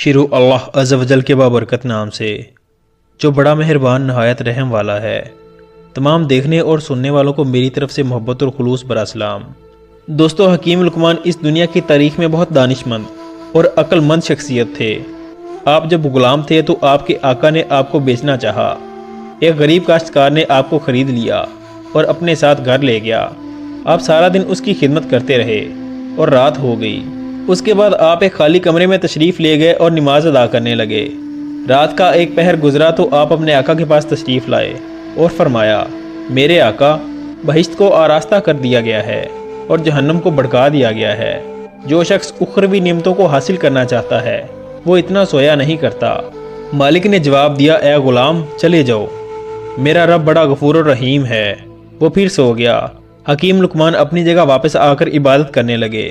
شروع اللہ عز و جل کے بابرکت نام سے جو بڑا مہربان نہایت رحم والا ہے۔ تمام دیکھنے اور سننے والوں کو میری طرف سے محبت اور خلوص برا سلام۔ دوستو، حکیم لقمان اس دنیا کی تاریخ میں بہت دانش مند اور عقل مند شخصیت تھے۔ آپ جب غلام تھے تو آپ کے آقا نے آپ کو بیچنا چاہا۔ ایک غریب کاشتکار نے آپ کو خرید لیا اور اپنے ساتھ گھر لے گیا۔ آپ سارا دن اس کی خدمت کرتے رہے اور رات ہو گئی۔ اس کے بعد آپ ایک خالی کمرے میں تشریف لے گئے اور نماز ادا کرنے لگے۔ رات کا ایک پہر گزرا تو آپ اپنے آقا کے پاس تشریف لائے اور فرمایا، میرے آقا، بہشت کو آراستہ کر دیا گیا ہے اور جہنم کو بھڑکا دیا گیا ہے۔ جو شخص اخروی نعمتوں کو حاصل کرنا چاہتا ہے وہ اتنا سویا نہیں کرتا۔ مالک نے جواب دیا، اے غلام، چلے جاؤ، میرا رب بڑا غفور الرحیم ہے۔ وہ پھر سو گیا۔ حکیم لقمان اپنی جگہ واپس آ کر عبادت کرنے لگے۔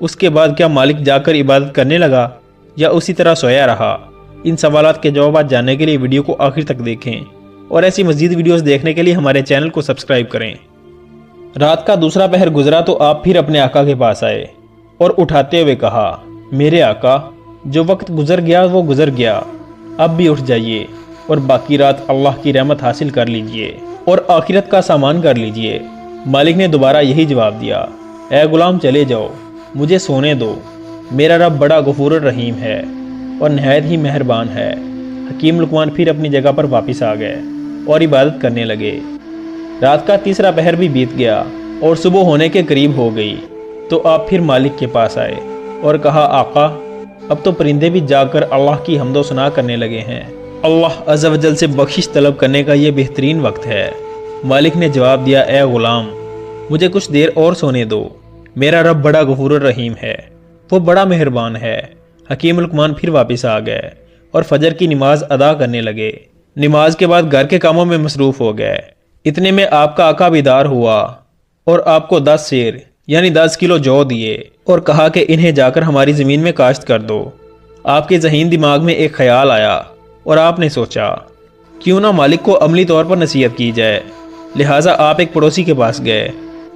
اس کے بعد کیا مالک جا کر عبادت کرنے لگا یا اسی طرح سویا رہا؟ ان سوالات کے جوابات جاننے کے لیے ویڈیو کو آخر تک دیکھیں اور ایسی مزید ویڈیوز دیکھنے کے لیے ہمارے چینل کو سبسکرائب کریں۔ رات کا دوسرا پہر گزرا تو آپ پھر اپنے آقا کے پاس آئے اور اٹھاتے ہوئے کہا، میرے آقا، جو وقت گزر گیا وہ گزر گیا، اب بھی اٹھ جائیے اور باقی رات اللہ کی رحمت حاصل کر لیجئے اور آخرت کا سامان کر لیجئے۔ مالک نے دوبارہ یہی جواب دیا، اے غلام، چلے جاؤ، مجھے سونے دو، میرا رب بڑا غفور الرحیم ہے اور نہایت ہی مہربان ہے۔ حکیم لقمان پھر اپنی جگہ پر واپس آ گئے اور عبادت کرنے لگے۔ رات کا تیسرا پہر بھی بیت گیا اور صبح ہونے کے قریب ہو گئی تو آپ پھر مالک کے پاس آئے اور کہا، آقا، اب تو پرندے بھی جا کر اللہ کی حمد و ثنا کرنے لگے ہیں۔ اللہ عز و جل سے بخشش طلب کرنے کا یہ بہترین وقت ہے۔ مالک نے جواب دیا، اے غلام، مجھے کچھ دیر اور سونے دو، میرا رب بڑا غفور الرحیم ہے، وہ بڑا مہربان ہے۔ حکیم لقمان پھر واپس آ گئے اور فجر کی نماز ادا کرنے لگے۔ نماز کے بعد گھر کے کاموں میں مصروف ہو گئے۔ اتنے میں آپ کا آقا بیدار ہوا اور آپ کو 10 سیر یعنی 10 کلو جو دیے اور کہا کہ انہیں جا کر ہماری زمین میں کاشت کر دو۔ آپ کے ذہین دماغ میں ایک خیال آیا اور آپ نے سوچا، کیوں نہ مالک کو عملی طور پر نصیحت کی جائے۔ لہٰذا آپ ایک پڑوسی کے پاس گئے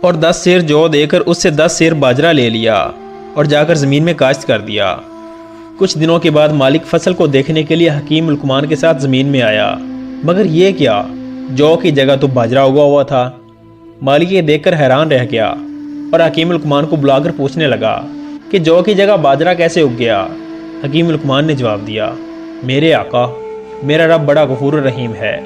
اور 10 سیر جو دے کر اس سے 10 سیر باجرہ لے لیا اور جا کر زمین میں کاشت کر دیا۔ کچھ دنوں کے بعد مالک فصل کو دیکھنے کے لیے حکیم لقمان کے ساتھ زمین میں آیا، مگر یہ کیا، جو کی جگہ تو باجرہ اگا ہوا تھا۔ مالک یہ دیکھ کر حیران رہ گیا اور حکیم لقمان کو بلا کر پوچھنے لگا کہ جو کی جگہ باجرہ کیسے اگ گیا؟ حکیم لقمان نے جواب دیا، میرے آقا، میرا رب بڑا غفور الرحیم ہے،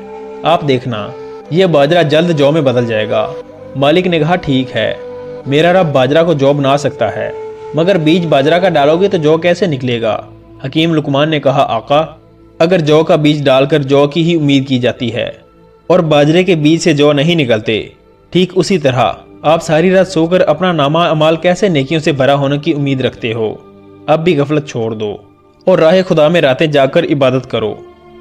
آپ دیکھنا یہ باجرہ جلد جو میں بدل جائے گا۔ مالک نے کہا، ٹھیک ہے، میرا رب باجرہ کو جو بنا سکتا ہے، مگر بیج باجرہ کا ڈالو گے تو جو کیسے نکلے گا؟ حکیم لقمان نے کہا، آقا، اگر جو کا بیج ڈال کر جو کی ہی امید کی جاتی ہے اور باجرے کے بیج سے جو نہیں نکلتے، ٹھیک اسی طرح آپ ساری رات سو کر اپنا نامہ اعمال کیسے نیکیوں سے بھرا ہونے کی امید رکھتے ہو؟ اب بھی غفلت چھوڑ دو اور راہ خدا میں راتیں جا کر عبادت کرو۔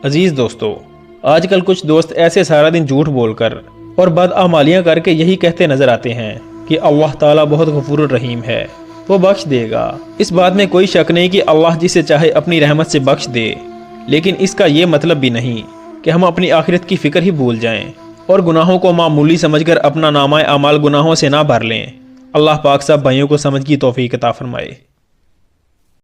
عزیز دوستو، آج کل کچھ دوست ایسے سارا دن جھوٹ بول کر اور بدعمالیاں کر کے یہی کہتے نظر آتے ہیں کہ اللہ تعالیٰ بہت غفور الرحیم ہے، وہ بخش دے گا۔ اس بات میں کوئی شک نہیں کہ اللہ جسے چاہے اپنی رحمت سے بخش دے، لیکن اس کا یہ مطلب بھی نہیں کہ ہم اپنی آخرت کی فکر ہی بھول جائیں اور گناہوں کو معمولی سمجھ کر اپنا نامہ اعمال گناہوں سے نہ بھر لیں۔ اللہ پاک سب بھائیوں کو سمجھ کی توفیق عطا فرمائے۔